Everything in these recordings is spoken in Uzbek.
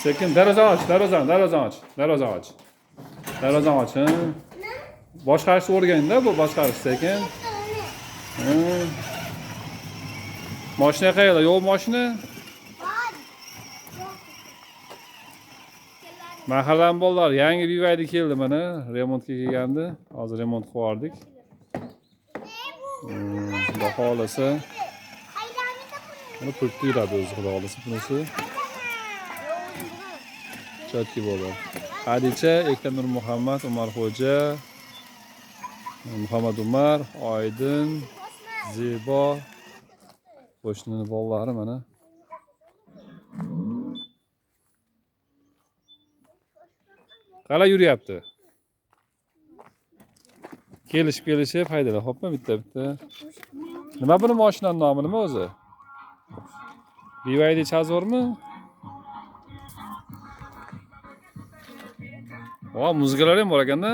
Sekin darvozani och, darvozani och. Darvozani och. Boshqarishni o'rganda bu boshqarish sekin. Mashina qayerda? Yo'q mashina. Mahallam bolalar yangi BYD keldi mana, remontga kelgandi. Hozir remont qilib yubordik. Xudo xolasa. Buni pultda yuradi o'zi, xudo xolasa bunisi. Chotki bo'ladi. Hadicha, Ektamur Muhammad, Umarxo'ja, Muhammad Umar, Oydin, Zebo, qo'shnining bolalari mana. Qala yuryapti. Kelishib haydala, xo'pmi bitta. Nima buni mashinaning nomi nima o'zi? BYD Chazormi? Va, muzikalar ham bor ekanda.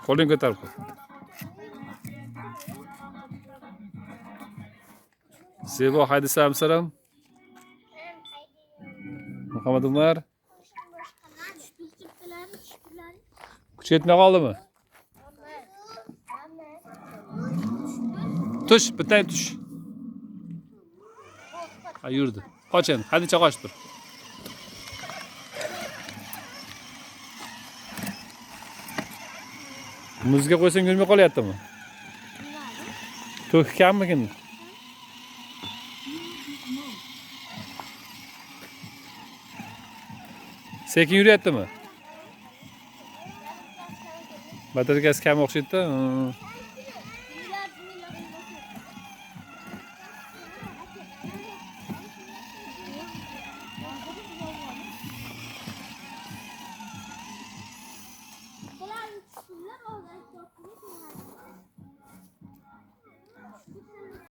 Qo'ling ko'tarib qo'y. Zebo haydi salom. Muhammad Umar. Kuch yetmay qoldimi? Tush, bittay tush. Ha yurdi. Qoch endi, hadicha qoch tur. Muzga qo'ysang yurmay qolyaptimi? To'ki kammikin? Sekin yuryaptimi? Batareyasi kam o'xshaydi-da.